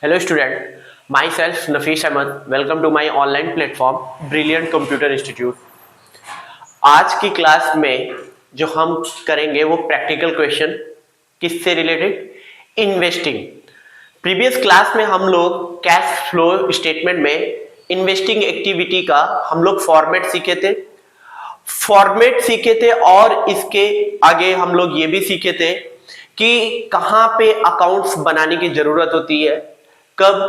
Hello student, myself Nafis Ahmed. Welcome to my online platform Brilliant Computer Institute. आज की class में जो हम करेंगे वो प्रैक्टिकल क्वेश्चन किससे रिलेटेड, इन्वेस्टिंग। प्रीवियस क्लास में हम लोग कैश फ्लो स्टेटमेंट में इन्वेस्टिंग एक्टिविटी का हम लोग फॉर्मेट सीखे थे और इसके आगे हम लोग ये भी सीखे थे कि कहाँ पे अकाउंट्स बनाने की जरूरत होती है, कब,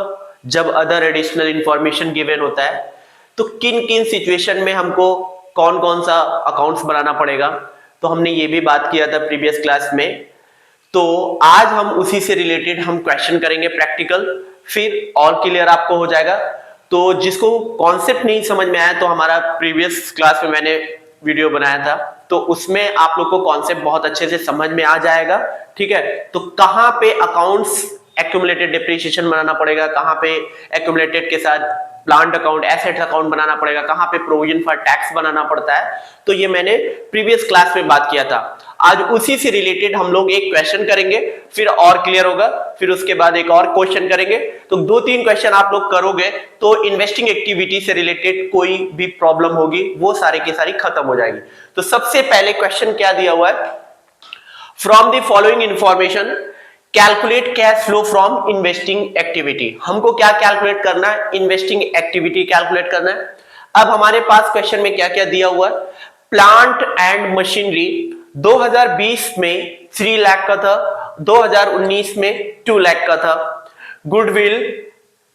जब अदर एडिशनल इंफॉर्मेशन गिवन होता है तो किन किन सिचुएशन में हमको कौन कौन सा अकाउंट्स बनाना पड़ेगा। तो हमने ये भी बात किया था प्रीवियस क्लास में। तो आज हम उसी से रिलेटेड हम क्वेश्चन करेंगे प्रैक्टिकल, फिर और क्लियर आपको हो जाएगा। तो जिसको कॉन्सेप्ट नहीं समझ में आया तो हमारा प्रीवियस क्लास में मैंने वीडियो बनाया था, तो उसमें आप लोग को कॉन्सेप्ट बहुत अच्छे से समझ में आ जाएगा। ठीक है, तो कहां पे अकाउंट्स एक्यूमुलेटेड डिप्रिसिएशन बनाना पड़ेगा, कहां पे एक्यूमुलेटेड के साथ प्लांट अकाउंट, एसेट अकाउंट बनाना पड़ेगा, कहां पे प्रोविजन फॉर टैक्स बनाना पड़ता है, तो ये मैंने प्रीवियस क्लास में बात किया था। आज उसी से रिलेटेड हम लोग एक क्वेश्चन करेंगे, फिर और क्लियर होगा, फिर उसके बाद एक और क्वेश्चन करेंगे। तो 2-3 क्वेश्चन आप लोग करोगे तो इन्वेस्टिंग एक्टिविटी से रिलेटेड कोई भी प्रॉब्लम होगी वो सारे की सारी खत्म हो जाएगी। तो सबसे पहले क्वेश्चन क्या दिया हुआ है, from the following information calculate cash flow from investing activity. हमको क्या कैलकुलेट करना है, इन्वेस्टिंग एक्टिविटी कैलकुलेट करना है। अब हमारे पास क्वेश्चन में क्या क्या दिया हुआ है, प्लांट एंड मशीनरी 2020 में 3 लाख का था, 2019 में 2 लाख का था। गुडविल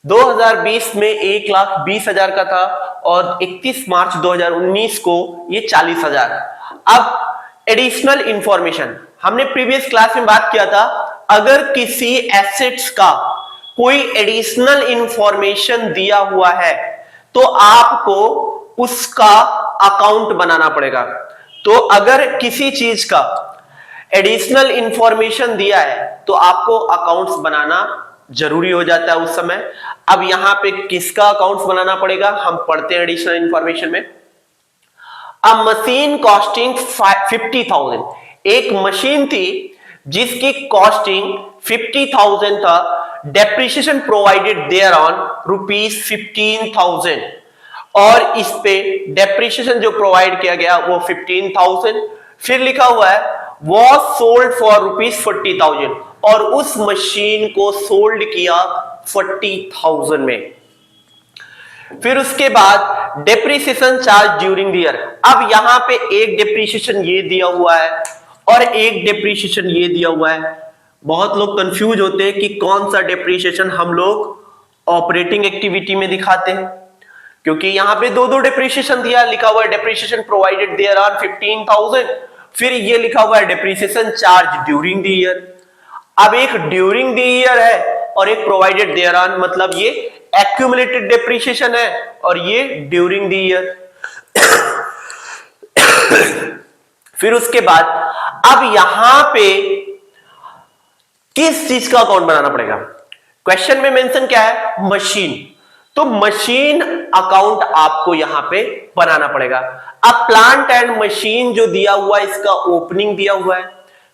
2020 में 1,20,000 का था और 31 मार्च 2019 को ये 40,000। अब एडिशनल इंफॉर्मेशन हमने प्रीवियस क्लास में बात किया था, अगर किसी एसेट्स का कोई एडिशनल इंफॉर्मेशन दिया हुआ है तो आपको उसका अकाउंट बनाना पड़ेगा। तो अगर किसी चीज का एडिशनल इंफॉर्मेशन दिया है तो आपको अकाउंट्स बनाना जरूरी हो जाता है उस समय। अब यहां पे किसका अकाउंट्स बनाना पड़ेगा हम पढ़ते हैं एडिशनल इंफॉर्मेशन में। अ मशीन कॉस्टिंग 50,000, एक मशीन थी जिसकी कॉस्टिंग 50,000 था, डेप्रिसिएशन प्रोवाइडेड देयर ऑन ₹15,000 और इस पे डेप्रिसिएशन जो प्रोवाइड किया गया वो 15,000। फिर लिखा हुआ है वॉज सोल्ड फॉर ₹40,000 और उस मशीन को सोल्ड किया 40,000 में। फिर उसके बाद depreciation charge during the year. अब यहां पे एक डेप्रिसिएशन ये दिया हुआ है और एक डेप्रिसिएशन ये दिया हुआ है। बहुत लोग कंफ्यूज होते हैं कि कौन सा डेप्रिसिएशन हम लोग ऑपरेटिंग एक्टिविटी में दिखाते हैं, क्योंकि यहां पे दो डेप्रिसिएशन दिया, लिखा हुआ है डेप्रिसिएशन प्रोवाइडेड देयर ऑन 15,000, फिर ये लिखा हुआ है depreciation charge during the year. अब एक ड्यूरिंग द ईयर है और एक प्रोवाइडेड देयर ऑन, मतलब ये एक्यूमुलेटेड डेप्रिसिएशन है और ये ड्यूरिंग द ईयर। फिर उसके बाद अब यहां पे किस चीज का अकाउंट बनाना पड़ेगा, क्वेश्चन में मेंशन क्या है, मशीन, तो मशीन अकाउंट आपको यहां पे बनाना पड़ेगा। अब प्लांट एंड मशीन जो दिया हुआ है इसका ओपनिंग दिया हुआ है,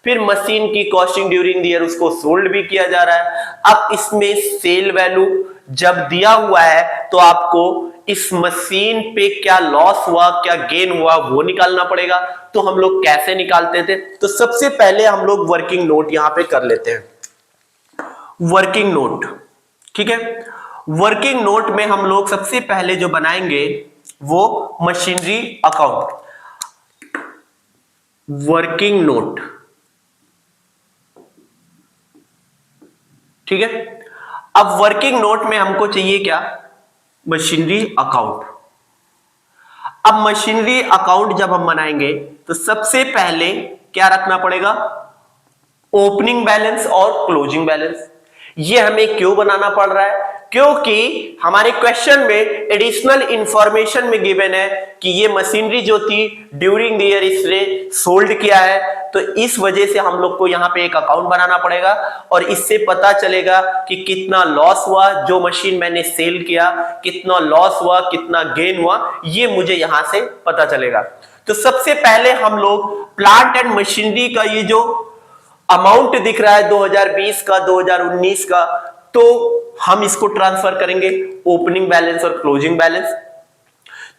फिर मशीन की कॉस्टिंग ड्यूरिंग द ईयर, उसको सोल्ड भी किया जा रहा है। अब इसमें सेल वैल्यू जब दिया हुआ है तो आपको इस मशीन पे क्या लॉस हुआ क्या गेन हुआ वो निकालना पड़ेगा। तो हम लोग कैसे निकालते थे, तो सबसे पहले हम लोग वर्किंग नोट यहां पे कर लेते हैं। वर्किंग नोट, ठीक है, वर्किंग नोट में हम लोग सबसे पहले जो बनाएंगे वो मशीनरी अकाउंट, वर्किंग नोट, ठीक है। अब वर्किंग नोट में हमको चाहिए क्या, मशीनरी अकाउंट। अब मशीनरी अकाउंट जब हम बनाएंगे तो सबसे पहले क्या रखना पड़ेगा, ओपनिंग बैलेंस और क्लोजिंग बैलेंस। ये हमें क्यों बनाना पड़ रहा है, क्योंकि हमारे क्वेश्चन में एडिशनल इंफॉर्मेशन में गिवन है कि ये मशीनरी जो थी ड्यूरिंग द ईयर इसने सोल्ड किया है, तो इस वजह से हम लोग को यहाँ पे एक अकाउंट बनाना पड़ेगा और इससे पता चलेगा कि कितना लॉस हुआ जो मशीन मैंने सेल किया, कितना लॉस हुआ कितना गेन हुआ, ये मुझे यहां से पता चलेगा। तो सबसे पहले हम लोग प्लांट एंड मशीनरी का ये जो अमाउंट दिख रहा है 2020 का 2019 का, तो हम इसको ट्रांसफर करेंगे ओपनिंग बैलेंस और क्लोजिंग बैलेंस।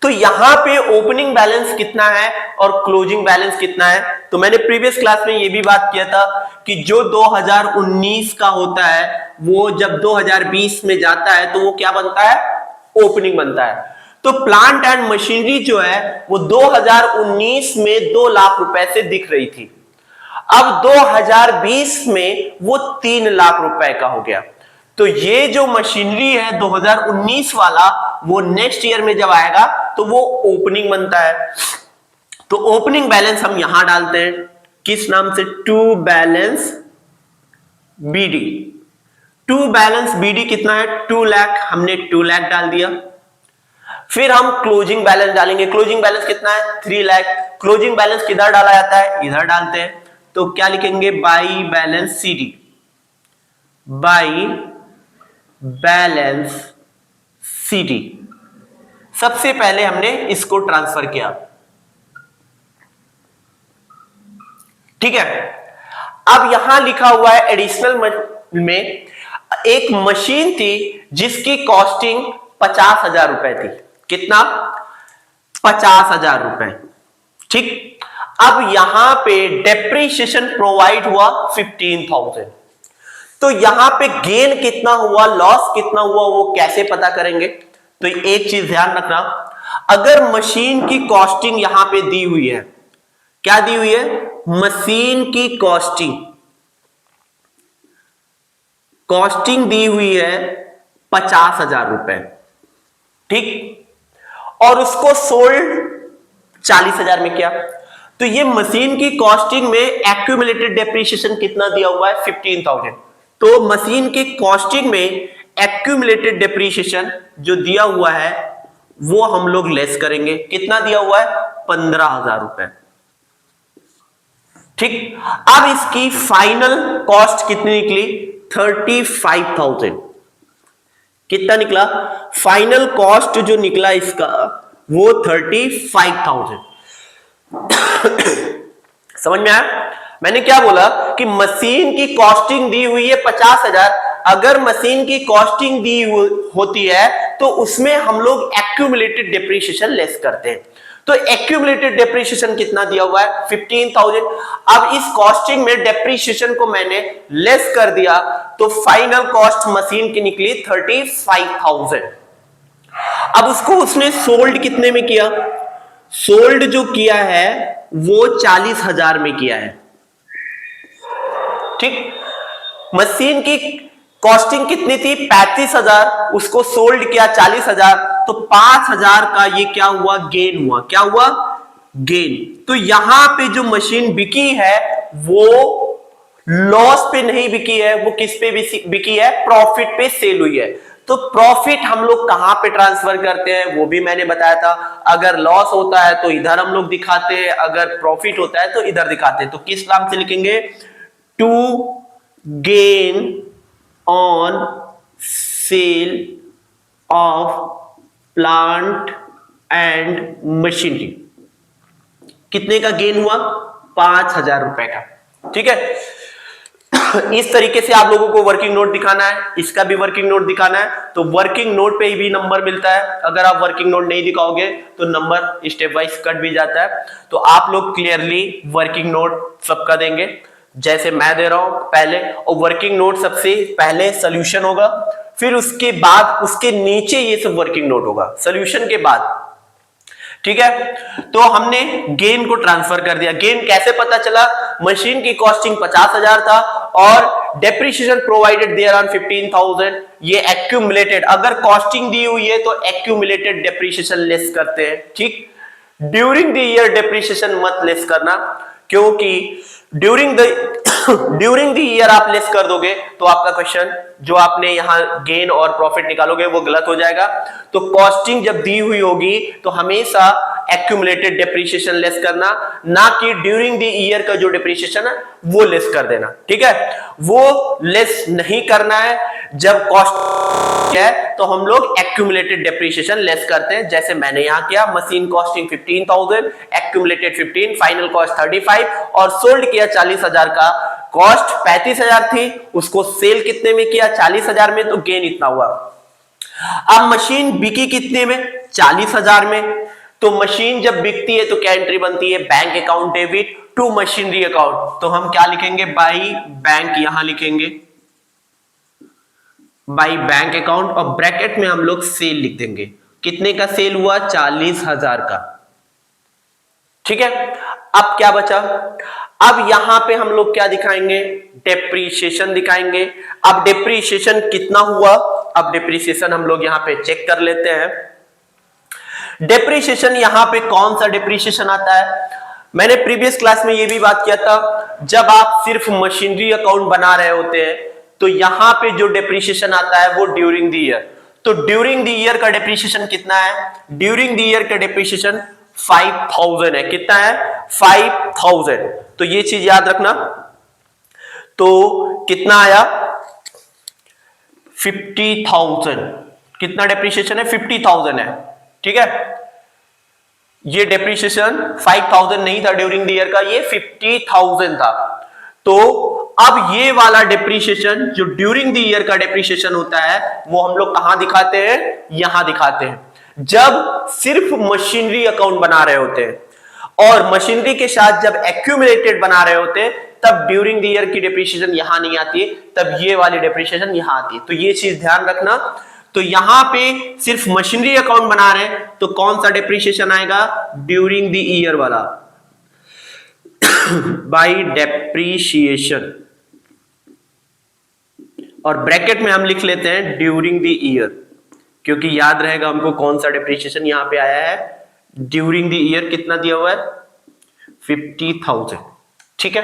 तो यहां पे ओपनिंग बैलेंस कितना है और क्लोजिंग बैलेंस कितना है, तो मैंने प्रीवियस क्लास में ये भी बात किया था कि जो 2019 का होता है वो जब 2020 में जाता है तो वो क्या बनता है, ओपनिंग बनता है। तो प्लांट एंड मशीनरी जो है वो 2019 में 2 लाख रुपए से दिख रही थी, अब 2020 में वो 3 लाख रुपए का हो गया। तो ये जो मशीनरी है 2019 वाला वो नेक्स्ट ईयर में जब आएगा तो वो ओपनिंग बनता है। तो ओपनिंग बैलेंस हम यहां डालते हैं, किस नाम से, to balance BD. To balance BD कितना है, 2 लाख, हमने 2 लाख डाल दिया। फिर हम क्लोजिंग बैलेंस डालेंगे, क्लोजिंग बैलेंस कितना है, 3 लाख। क्लोजिंग बैलेंस किधर डाला जाता है, इधर डालते हैं। तो क्या लिखेंगे, by balance CD, by balance CD. सबसे पहले हमने इसको ट्रांसफर किया, ठीक है। अब यहां लिखा हुआ है एडिशनल में एक मशीन थी जिसकी कॉस्टिंग 50,000 रुपए थी, कितना, 50,000 रुपए, ठीक। अब यहां पे डेप्रीशिएशन प्रोवाइड हुआ 15,000। तो यहां पे गेन कितना हुआ, लॉस कितना हुआ, वो कैसे पता करेंगे, तो एक चीज ध्यान रखना, अगर मशीन की कॉस्टिंग यहां पे दी हुई है, क्या दी हुई है, मशीन की कॉस्टिंग दी हुई है 50,000 रुपए, ठीक, और उसको सोल्ड 40,000 में किया। तो ये मशीन की कॉस्टिंग में एक्यूमुलेटेड डेप्रिसिएशन कितना दिया हुआ है, 15,000। तो मशीन की कॉस्टिंग में एक्यूमुलेटेड डेप्रिसिएशन जो दिया हुआ है वो हम लोग लेस करेंगे, कितना दिया हुआ है, 15,000 रुपए, ठीक। अब इसकी फाइनल कॉस्ट कितनी निकली, 35,000। कितना निकला, फाइनल कॉस्ट जो निकला इसका वो 35,000। समझ में आया, मैंने क्या बोला कि मशीन की कॉस्टिंग दी हुई है 50,000, अगर मशीन की कॉस्टिंग दी होती है तो उसमें हम लोग एक्यूमुलेटेड डेप्रिसिएशन लेस करते हैं। तो एक्यूमुलेटेड डेप्रिसिएशन कितना दिया हुआ है, 15,000। अब इस कॉस्टिंग में डेप्रिसिएशन को मैंने लेस कर दिया तो फाइनल कॉस्ट मशीन की निकली 35,000। अब उसको उसने सोल्ड कितने में किया, सोल्ड जो किया है वो 40,000 में किया है, ठीक। मशीन की कॉस्टिंग कितनी थी, 35,000, उसको सोल्ड किया 40,000, तो 5,000 का ये क्या हुआ, गेन हुआ, क्या हुआ, गेन। तो यहां पे जो मशीन बिकी है वो लॉस पे नहीं बिकी है, वो किस पे बिकी है, प्रॉफिट पे सेल हुई है। तो प्रॉफिट हम लोग कहां पे ट्रांसफर करते हैं वो भी मैंने बताया था, अगर लॉस होता है तो इधर हम लोग दिखाते हैं, अगर प्रॉफिट होता है तो इधर दिखाते हैं। तो किस नाम से लिखेंगे, to gain on sale of plant and machinery. कितने का गेन हुआ, 5,000 रुपए का, ठीक है। इस तरीके से आप लोगों को वर्किंग नोट दिखाना है, इसका भी वर्किंग नोट दिखाना है। तो वर्किंग नोट पे भी नंबर मिलता है, अगर आप वर्किंग नोट नहीं दिखाओगे तो नंबर स्टेप वाइज कट भी जाता है। तो आप लोग क्लियरली वर्किंग नोट सबका देंगे, जैसे मैं दे रहा हूं पहले, और वर्किंग नोट सबसे पहले सोल्यूशन होगा, फिर उसके बाद उसके नीचे ये सब वर्किंग नोट होगा सोल्यूशन के बाद, ठीक है। तो हमने गेन को ट्रांसफर कर दिया। गेन कैसे पता चला, मशीन की कॉस्टिंग 50,000 था और डेप्रिसिएशन प्रोवाइडेड देयर ऑन 15,000, ये एक्यूमुलेटेड, अगर कॉस्टिंग दी हुई है तो एक्यूमुलेटेड डेप्रिसिएशन लेस करते हैं, ठीक। ड्यूरिंग द ईयर डेप्रिसिएशन मत लेस करना, क्योंकि ड्यूरिंग द ईयर आप लेस कर दोगे तो आपका क्वेश्चन जो आपने यहां गेन और प्रॉफिट निकालोगे वो गलत हो जाएगा। तो कॉस्टिंग जब दी हुई होगी तो हमेशा एक्यूमुलेटेड डेप्रिसिएशन लेस करना, ना कि ड्यूरिंग द ईयर का जो डेप्रिसिएशन है वो लेस कर देना, ठीक है। वो लेस नहीं करना है, जब कॉस्ट है तो हम लोग एक्यूमुलेटेड डेप्रिसिएशन लेस करते हैं, जैसे मैंने यहां किया, machine costing 15,000, accumulated 15, final cost 35 और सोल्ड किया 40,000 का, कॉस्ट 35,000 थी, उसको सेल कितने में किया, 40,000 में, तो गेन इतना हुआ। अब मशीन बिकी कितने में, 40,000 में। तो मशीन जब बिकती है तो क्या एंट्री बनती है, bank account debit to machinery account. तो हम क्या लिखेंगे, बाई बैंक, यहां लिखेंगे बाई बैंक अकाउंट, और ब्रैकेट में हम लोग सेल लिख देंगे। कितने का सेल हुआ, 40,000 का। ठीक है, अब क्या बचा, अब यहां पे हम लोग क्या दिखाएंगे, डेप्रीशिएशन दिखाएंगे। अब डेप्रीशिएशन कितना हुआ, अब डेप्रीशिएशन हम लोग यहां पे चेक कर लेते हैं। डेप्रीशिएशन यहां पे कौन सा डेप्रीशिएशन आता है, मैंने प्रीवियस क्लास में ये भी बात किया था, जब आप सिर्फ मशीनरी अकाउंट बना रहे होते हैं तो यहां पे जो डेप्रीशिएशन आता है वो ड्यूरिंग द ईयर। तो ड्यूरिंग द ईयर का डेप्रीशिएशन कितना है, ड्यूरिंग द ईयर का डेप्रीशिएशन 5,000 है। कितना है, 5,000। तो ये चीज याद रखना। तो कितना आया, 50,000। कितना डेप्रीशिएशन है, 50,000 है। ठीक है, ये डेप्रीशिएशन 5,000 नहीं था ड्यूरिंग द ईयर का, ये 50,000 था। तो अब ये वाला डेप्रीशिएशन जो ड्यूरिंग द ईयर का डेप्रीशिएशन होता है वो हम लोग कहां दिखाते हैं, यहां दिखाते हैं। जब सिर्फ मशीनरी अकाउंट बना रहे होते हैं और मशीनरी के साथ जब एक्यूमुलेटेड बना रहे होते हैं तब ड्यूरिंग द ईयर की डेप्रीशिएशन यहां नहीं आती, तब ये वाली डेप्रीशिएशन यहां आती है। तो ये चीज ध्यान रखना। तो यहां पे सिर्फ मशीनरी अकाउंट बना रहे हैं तो कौन सा डेप्रीशिएशन आएगा, ड्यूरिंग द ईयर वाला, बाय डेप्रीशिएशन। और ब्रैकेट में हम लिख लेते हैं ड्यूरिंग द ईयर, क्योंकि याद रहेगा हमको कौन सा डेप्रीशिएशन यहां पे आया है, ड्यूरिंग द ईयर कितना दिया हुआ है, 50,000। ठीक है,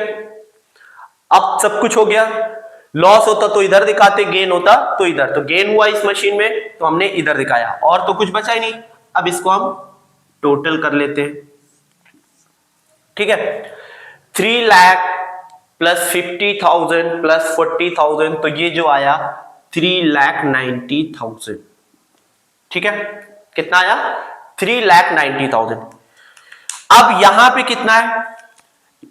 अब सब कुछ हो गया। लॉस होता तो इधर दिखाते, गेन होता तो इधर। तो गेन हुआ इस मशीन में तो हमने इधर दिखाया, और तो कुछ बचा ही नहीं। अब इसको हम टोटल कर लेते हैं। ठीक है, 3 लाख प्लस 50,000 प्लस 40,000, तो ये जो आया 3,90,000। ठीक है, कितना आया, 3,90,000। अब यहां पे कितना है,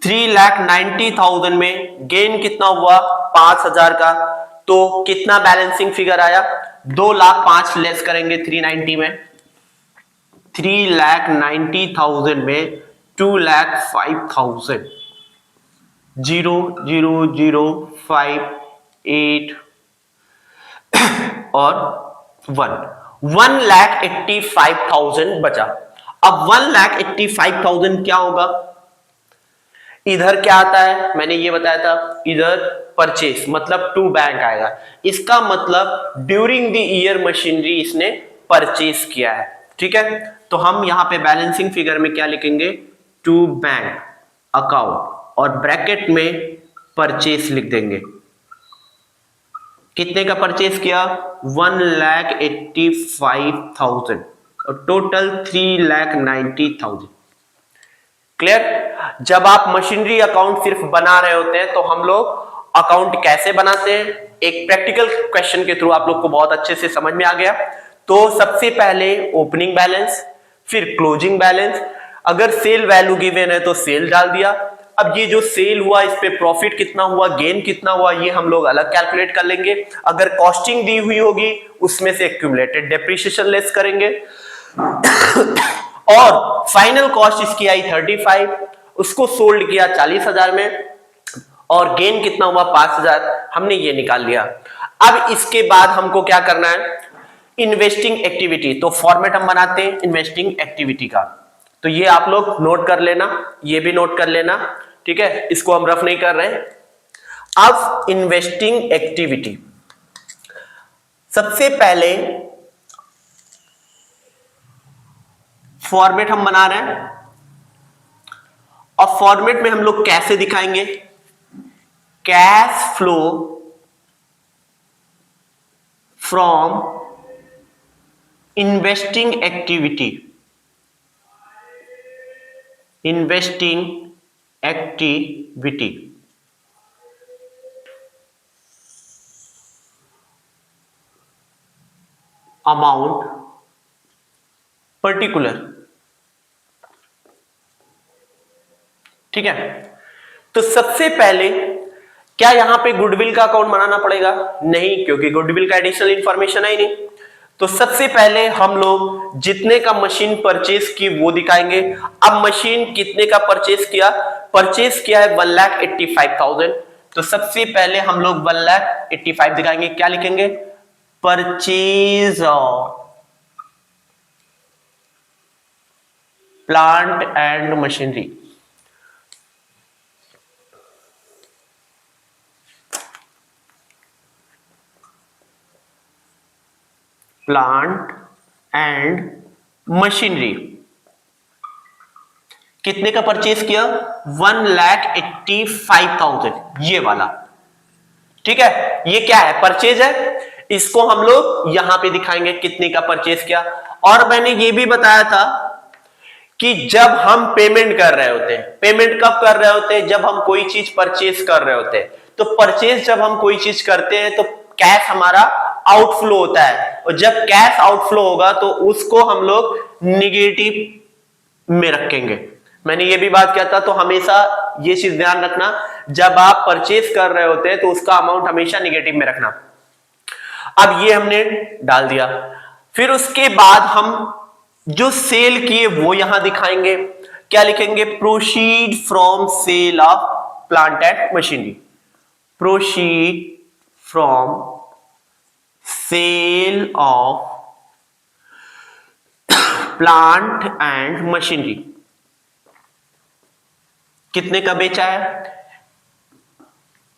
3,90,000 में गेन कितना हुआ, 5,000 का। तो कितना बैलेंसिंग फिगर आया, 2,05,000 लेस करेंगे 390 में, 3,90,000 में 2,05,000, 0,0,058 और 1,85,000 बचा। अब 1,85,000 क्या होगा, इधर क्या आता है, मैंने ये बताया था, इधर परचेस मतलब टू बैंक आएगा। इसका मतलब ड्यूरिंग द ईयर मशीनरी इसने परचेस किया है। ठीक है, तो हम यहां पे बैलेंसिंग फिगर में क्या लिखेंगे, टू बैंक अकाउंट, और ब्रैकेट में परचेस लिख देंगे। कितने का परचेस किया, 1,85,000 और टोटल 3,90,000। क्लियर। जब आप मशीनरी अकाउंट सिर्फ बना रहे होते हैं तो हम लोग अकाउंट कैसे बनाते हैं, एक प्रैक्टिकल क्वेश्चन के थ्रू आप लोग को बहुत अच्छे से समझ में आ गया। तो सबसे पहले ओपनिंग बैलेंस, फिर क्लोजिंग बैलेंस। अगर सेल वैल्यू गिवन है तो सेल डाल दिया। अब ये जो सेल हुआ इस पे प्रॉफिट कितना हुआ, गेन कितना हुआ, ये हम लोग अलग कैलकुलेट कर लेंगे। अगर कॉस्टिंग दी हुई होगी उसमें से एक्यूमुलेटेड डेप्रिसिएशन लेस करेंगे और फाइनल कॉस्ट इसकी आई 35, उसको सोल्ड किया 40,000 में, और गेन कितना हुआ 5,000, हमने ये निकाल लिया। अब इसके बाद हमको क्या करना है, इन्वेस्टिंग एक्टिविटी। तो फॉर्मेट हम बनाते हैं इन्वेस्टिंग एक्टिविटी का, तो ये आप लोग नोट कर लेना, ये भी नोट कर लेना। ठीक है, इसको हम रफ नहीं कर रहे हैं। अब इन्वेस्टिंग एक्टिविटी, सबसे पहले फॉर्मेट हम बना रहे हैं, और फॉर्मेट में हम लोग कैसे दिखाएंगे, cash flow from investing activity, investing activity amount particular. ठीक है, तो सबसे पहले क्या यहां पे गुडविल का अकाउंट बनाना पड़ेगा? नहीं, क्योंकि गुडविल का एडिशनल इंफॉर्मेशन है ही नहीं। तो सबसे पहले हम लोग जितने का मशीन परचेज की वो दिखाएंगे। अब मशीन कितने का परचेज किया? परचेज किया है 1,85,000। तो सबसे पहले हम लोग 1,85,000 दिखाएंगे। क्या लिखेंगे? Purchase of plant and machinery. Plant and machinery कितने का परचेज किया? 1,85,000, ये वाला। ठीक है, ये क्या है? परचेज है। इसको हम लोग यहां पे दिखाएंगे कितने का परचेज किया। और मैंने ये भी बताया था कि जब हम पेमेंट कर रहे होते हैं, पेमेंट कब कर रहे होते हैं? जब हम कोई चीज परचेज कर रहे होते हैं। तो परचेज जब हम कोई चीज करते हैं तो कैश हमारा आउटफ्लो होता है, और जब कैश आउटफ्लो होगा तो उसको हम लोग निगेटिव में रखेंगे। मैंने ये भी बात किया था। तो हमेशा ये चीज ध्यान रखना, जब आप परचेज कर रहे होते हैं तो उसका अमाउंट हमेशा निगेटिव में रखना। अब ये हमने डाल दिया। फिर उसके बाद हम जो सेल किए वो यहां दिखाएंगे। क्या लिखेंगे? Proceed from sale of plant and machinery. Proceed from sale of plant and machinery. कितने का बेचा है?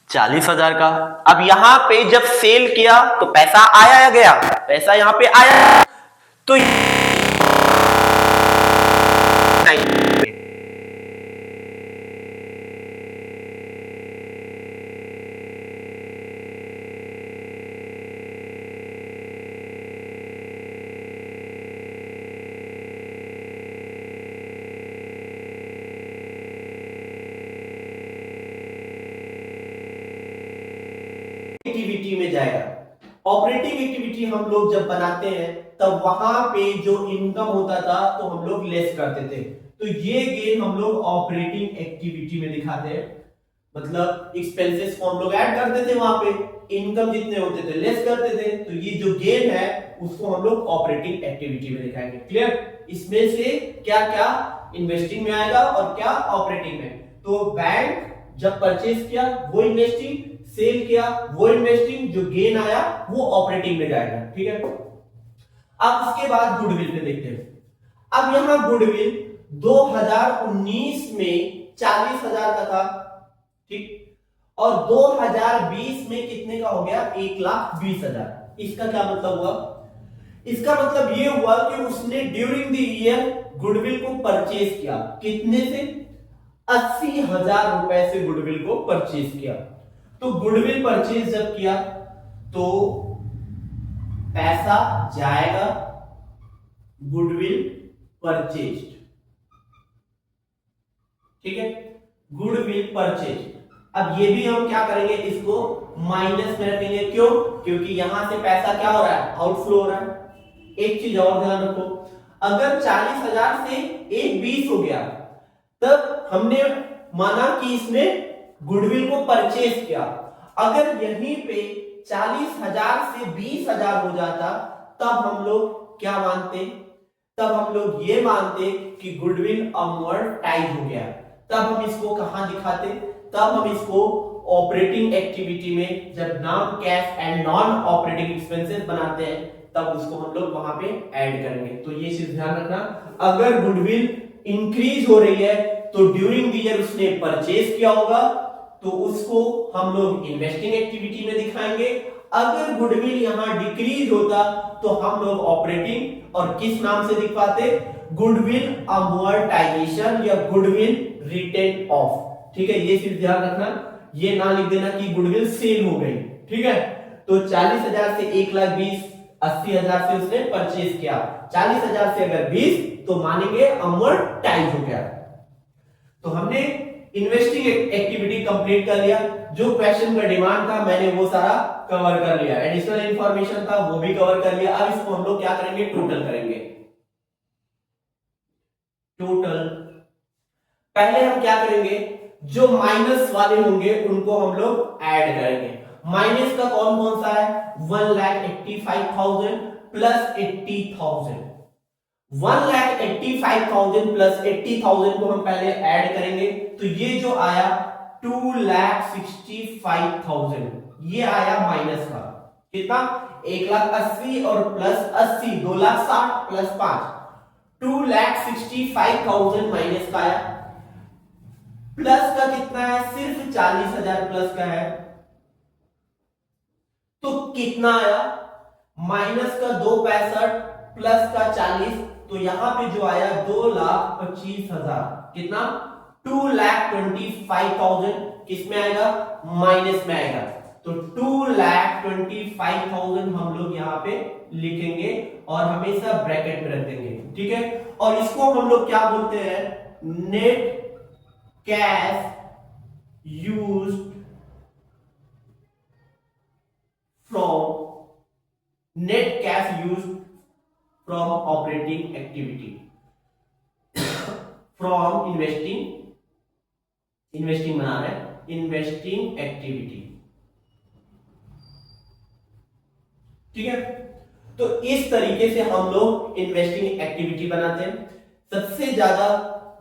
40,000 का। अब यहां पे जब सेल किया तो पैसा आया या गया? पैसा यहां पे आया। तो एक्टिविटी में जाएगा। ऑपरेटिंग एक्टिविटी हम लोग जब बनाते हैं तब वहां पे जो इनकम होता था तो हम लोग लेस करते थे। तो ये गेन हम लोग ऑपरेटिंग एक्टिविटी में दिखाते हैं। मतलब एक्सपेंसेस को हम लोग ऐड करते थे, वहां पे इनकम जितने होते थे लेस करते थे। तो ये जो गेन है उसको हम लोग ऑपरेटिंग एक्टिविटी में दिखाएंगे। क्लियर? इसमें से क्या क्या इन्वेस्टिंग में आएगा और क्या ऑपरेटिंग में। तो बैंक जब परचेज किया वो इन्वेस्टिंग, सेल किया वो इन्वेस्टिंग, जो गेन आया वो ऑपरेटिंग में जाएगा। ठीक है, अब उसके बाद गुडविल पे देखते हैं। अब यहां गुडविल 2019 में 40,000 का था, ठीक, और 2020 में कितने का हो गया? 1,20,000। इसका क्या मतलब हुआ? इसका मतलब ये हुआ कि उसने ड्यूरिंग द ईयर गुडविल को परचेज किया। कितने से? 80,000 रुपए से गुडविल को परचेज किया। तो गुडविल परचेज जब किया तो पैसा जाएगा गुडविल परचेज। ठीक है, गुडविल परचेज। अब ये भी हम क्या करेंगे? इसको माइनस में रखेंगे। क्यों? क्योंकि यहां से पैसा क्या हो रहा है? आउटफ्लो हो रहा है। एक चीज और ध्यान रखो, अगर 40,000 से 1,20 हो गया तब हमने माना कि इसने गुडविल को परचेज किया। अगर यहीं पे 40,000 से 20,000 हो जाता तब हम लोग क्या मानते? तब हम लोग ये मानते कि गुडविल अमोर्टाइज हो गया। तब हम इसको कहां दिखाते? तब हम इसको ऑपरेटिंग एक्टिविटी में, जब non cash and non operating expenses बनाते हैं तब उसको हम लोग वहां पे ऐड करेंगे। तो ये चीज ध्यान रखना, अगर गुडविल इंक्रीज हो रही है तो ड्यूरिंग द ईयर उसने परचेज किया होगा तो उसको हम लोग इन्वेस्टिंग एक्टिविटी में दिखाएंगे। अगर गुडविल यहां डिक्रीज होता तो हम लोग ऑपरेटिंग, और किस नाम से दिखवाते? गुडविल अमोर्टाइजेशन या गुडविल रिटेन ऑफ। ठीक है, ये चीज ध्यान रखना, ये ना लिख देना कि गुडविल सेल हो गई। ठीक है, तो 40,000 से 1,20,000, 80,000 से उसने परचेज किया। 40,000 से अगर 20 तो मानेंगे अमोर्टाइज हो गया। तो हमने इन्वेस्टिंग एक्टिविटी कंप्लीट कर लिया। जो क्वेश्चन का डिमांड था मैंने वो सारा कवर कर लिया, एडिशनल इंफॉर्मेशन था वो भी कवर कर लिया। अब इसको हम लोग क्या करेंगे? टोटल करेंगे। टोटल पहले हम क्या करेंगे? जो माइनस वाले होंगे उनको हम लोग ऐड करेंगे। माइनस का कौन कौन सा है? 1,85,000 प्लस 80,000। 1,85,000 प्लस 80,000 को हम पहले ऐड करेंगे, तो ये जो आया 2,65,000, ये आया माइनस का। कितना? 1,80,000 और प्लस 80, 2,60,000 प्लस 5, 2,65,000 माइनस का आया। प्लस का कितना है? सिर्फ 40,000 प्लस का है, तो कितना आया? माइनस का 2,65,000 प्लस का 40, तो यहां पे जो आया 2,25,000। कितना? 2,25,000 किस में आएगा? माइनस में आएगा। तो 2,25,000 हम लोग यहां पे लिखेंगे और हमेशा ब्रैकेट में रख देंगे, ठीक है। और इसको हम लोग क्या बोलते हैं? Net cash used from net cash used from operating activity, from investing बना रहे हैं, इन्वेस्टिंग एक्टिविटी, ठीक है। तो इस तरीके से हम लोग इन्वेस्टिंग एक्टिविटी बनाते हैं। सबसे ज्यादा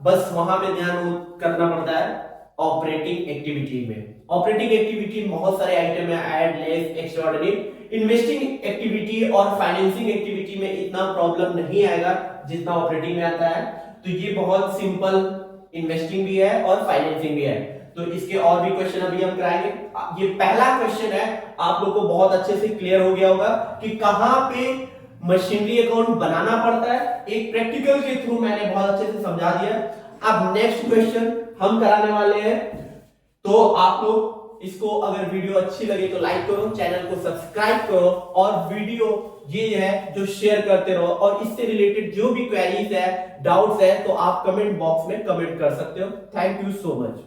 बस वहां पे ध्यान करना पड़ता है ऑपरेटिंग एक्टिविटी में। ऑपरेटिंग एक्टिविटी बहुत सारे आइटम है, add, less, extraordinary. Investing activity और फाइनेंसिंग एक्टिविटी में इतना प्रॉब्लम नहीं आएगा जितना ऑपरेटिंग में आता है। तो ये बहुत सिंपल इन्वेस्टिंग भी है और फाइनेंसिंग भी है। तो इसके और भी क्वेश्चन अभी हम कराएंगे। ये पहला क्वेश्चन है, आप लोग को बहुत अच्छे से क्लियर हो गया होगा कि कहां पे मशीनरी अकाउंट बनाना पड़ता है। एक प्रैक्टिकल के थ्रू मैंने बहुत अच्छे से समझा दिया। अब नेक्स्ट क्वेश्चन हम कराने वाले हैं, तो आप लोग इसको अगर वीडियो अच्छी लगे तो लाइक करो, चैनल को सब्सक्राइब करो और वीडियो ये है जो शेयर करते रहो। और इससे रिलेटेड जो भी क्वेरीज है, डाउट्स है, तो आप कमेंट बॉक्स में कमेंट कर सकते हो। Thank you so much.